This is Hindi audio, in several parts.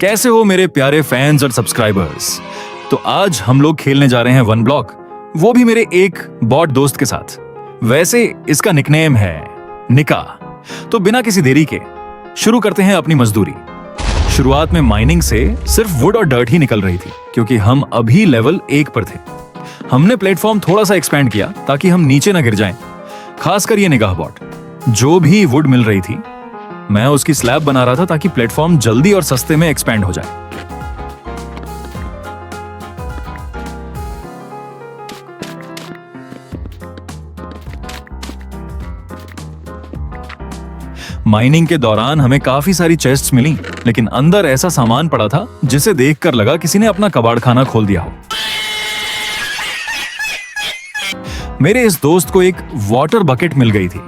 कैसे हो मेरे प्यारे फैंस और सब्सक्राइबर्स। तो आज हम लोग खेलने जा रहे हैं वन ब्लॉक, वो भी मेरे एक बॉट दोस्त के साथ। वैसे इसका निकनेम है निका। तो बिना किसी देरी के शुरू करते हैं अपनी मजदूरी। शुरुआत में माइनिंग से सिर्फ वुड और डर्ट ही निकल रही थी, क्योंकि हम अभी लेवल 1 पर थे। हमने प्लेटफॉर्म थोड़ा सा एक्सपेंड किया ताकि हम नीचे ना गिर जाएं। खासकर ये निगाह बॉट, जो भी वुड मिल रही थी मैं उसकी स्लैब बना रहा था ताकि प्लेटफॉर्म जल्दी और सस्ते में एक्सपेंड हो जाए। माइनिंग के दौरान हमें काफी सारी चेस्ट्स मिली, लेकिन अंदर ऐसा सामान पड़ा था जिसे देखकर लगा किसी ने अपना कबाड़ खाना खोल दिया हो। मेरे इस दोस्त को एक वाटर बकेट मिल गई थी,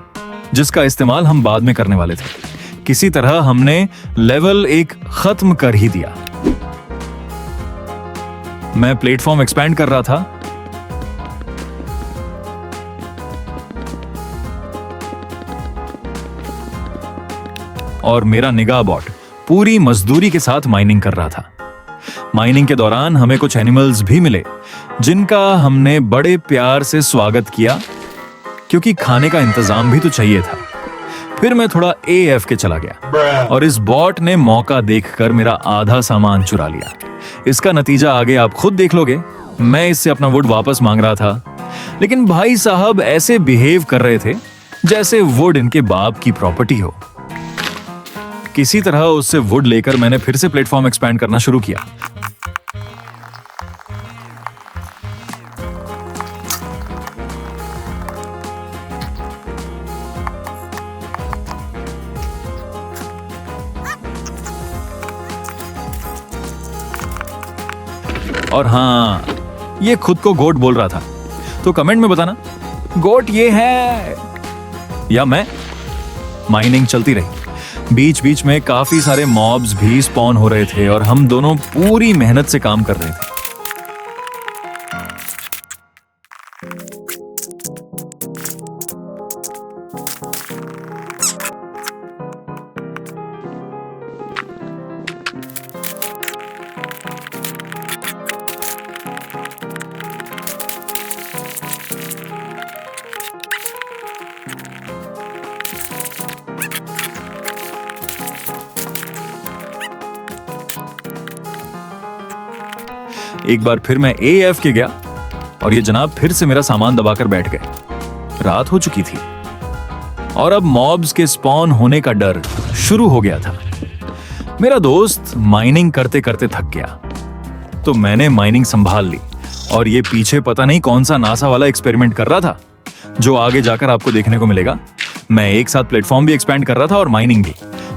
जिसका इस्तेमाल हम बाद में करने वाले थे। किसी तरह हमने लेवल 1 खत्म कर ही दिया। मैं प्लेटफॉर्म एक्सपैंड कर रहा था। और मेरा निगाह बॉट पूरी मजदूरी के साथ माइनिंग कर रहा था। माइनिंग के दौरान हमें कुछ एनिमल्स भी मिले, जिनका हमने बड़े प्यार से स्वागत किया, क्योंकि खाने का इंतजाम भी तो चाहिए था। फिर मैं थोड़ा AFK चला गया और इस बॉट ने मौका देखकर मेरा आधा सामान चुरा लिया। इसका नतीजा आगे आप खुद देख लोगे। मैं इससे अपना वुड वापस मांग रहा था, लेकिन भाई साहब ऐसे बिहेव कर रहे थे जैसे वुड इनके बाप की प्रॉपर्टी हो। किसी तरह उससे वुड लेकर मैंने फिर से प्लेटफॉर्म एक्सपैंड करना शुरू किया। और हाँ, ये खुद को गोट बोल रहा था, तो कमेंट में बताना गोट ये है या मैं। माइनिंग चलती रही। बीच बीच में काफी सारे मॉब्स भी स्पॉन हो रहे थे और हम दोनों पूरी मेहनत से काम कर रहे थे। एक बार फिर मैं AFK गया और ये जनाब फिर से मेरा सामान दबाकर बैठ गए। रात हो चुकी थी और अब मॉब्स के स्पॉन होने का डर शुरू हो गया था। मेरा दोस्त माइनिंग करते करते थक गया, तो मैंने माइनिंग संभाल ली और ये पीछे पता नहीं कौन सा नासा वाला एक्सपेरिमेंट कर रहा था, जो आगे जाकर आपको देखने को मिलेगा। मैं एक साथ प्लेटफॉर्म भी एक्सपैंड कर रहा था और माइनिंग भी।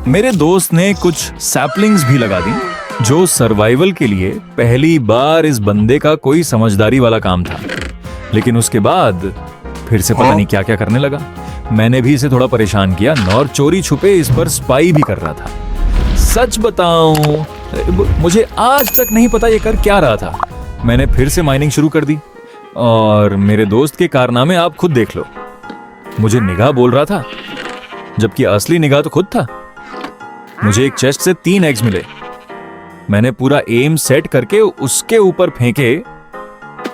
मेरे दोस्त ने कुछ सैपलिंग्स भी लगा दी, जो सर्वाइवल के लिए पहली बार इस बंदे का कोई समझदारी वाला काम था। लेकिन उसके बाद फिर से पता नहीं क्या क्या करने लगा। मैंने भी इसे थोड़ा परेशान किया और चोरी छुपे इस पर स्पाई भी कर रहा था। सच बताऊं, मुझे आज तक नहीं पता ये कर क्या रहा था। मैंने फिर से माइनिंग शुरू कर दी और मेरे दोस्त के कारनामे आप खुद देख लो। मुझे निगाह बोल रहा था, जबकि असली निगाह तो खुद था। मुझे एक चेस्ट से 3 एग्स मिले। मैंने पूरा एम सेट करके उसके ऊपर फेंके,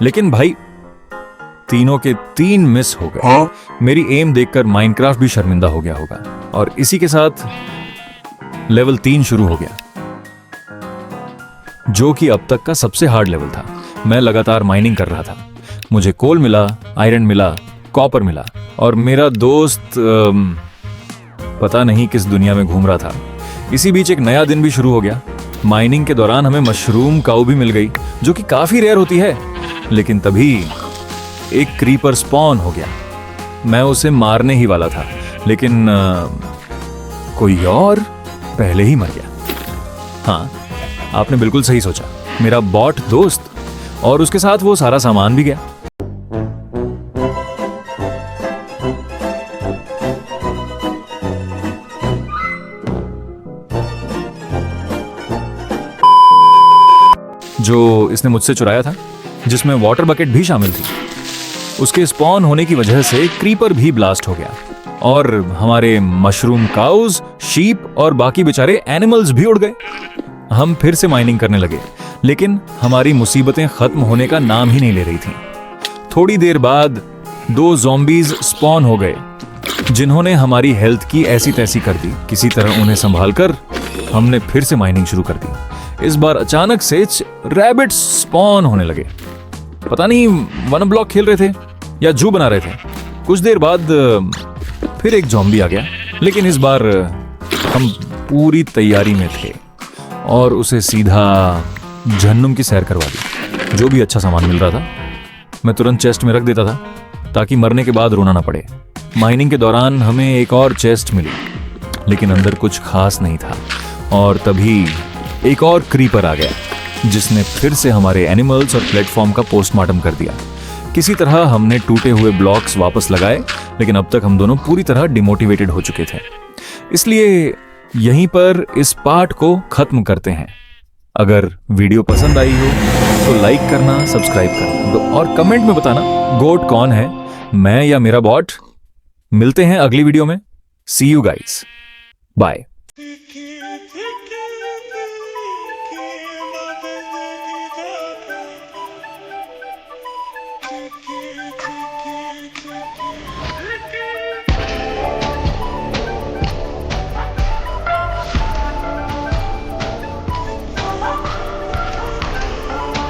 लेकिन भाई तीनों के 3 मिस हो गए। मेरी एम देखकर माइनक्राफ्ट भी शर्मिंदा हो गया होगा। और इसी के साथ लेवल 3 शुरू हो गया, जो कि अब तक का सबसे हार्ड लेवल था। मैं लगातार माइनिंग कर रहा था। मुझे कोल मिला, आयरन मिला, कॉपर मिला, और मेरा दोस्त पता नहीं किस दुनिया में घूम रहा था। इसी बीच एक नया दिन भी शुरू हो गया। माइनिंग के दौरान हमें मशरूम काऊ भी मिल गई, जो कि काफी रेयर होती है। लेकिन तभी एक क्रीपर स्पॉन हो गया। मैं उसे मारने ही वाला था, लेकिन कोई और पहले ही मर गया। हाँ, आपने बिल्कुल सही सोचा, मेरा बॉट दोस्त, और उसके साथ वो सारा सामान भी गया। जो इसने मुझसे चुराया था, जिसमें वाटर बकेट भी शामिल थी। उसके स्पॉन होने की वजह से क्रीपर भी ब्लास्ट हो गया और हमारे मशरूम काउज, शीप और बाकी बेचारे एनिमल्स भी उड़ गए। हम फिर से माइनिंग करने लगे, लेकिन हमारी मुसीबतें खत्म होने का नाम ही नहीं ले रही थीं। थोड़ी देर बाद 2 ज़ॉम्बीज स्पॉन हो गए, जिन्होंने हमारी हेल्थ की ऐसी तैसी कर दी। किसी तरह उन्हें संभालकर हमने फिर से माइनिंग शुरू कर दी। इस बार अचानक से रैबिट्स स्पॉन होने लगे। पता नहीं वन ब्लॉक खेल रहे थे या जू बना रहे थे। कुछ देर बाद फिर एक ज़ॉम्बी आ गया, लेकिन इस बार हम पूरी तैयारी में थे और उसे सीधा जहन्नुम की सैर करवा दी। जो भी अच्छा सामान मिल रहा था मैं तुरंत चेस्ट में रख देता था, ताकि मरने के बाद रोना ना पड़े। माइनिंग के दौरान हमें एक और चेस्ट मिली, लेकिन अंदर कुछ खास नहीं था। और तभी एक और क्रीपर आ गया, जिसने फिर से हमारे एनिमल्स और प्लेटफॉर्म का पोस्टमार्टम कर दिया। किसी तरह हमने टूटे हुए ब्लॉक्स वापस लगाए, लेकिन अब तक हम दोनों पूरी तरह डिमोटिवेटेड हो चुके थे। इसलिए यहीं पर इस पार्ट को खत्म करते हैं। अगर वीडियो पसंद आई हो तो लाइक करना, सब्सक्राइब करना और कमेंट में बताना गोट कौन है, मैं या मेरा बॉट। मिलते हैं अगली वीडियो में। सी यू गाइस, बाय।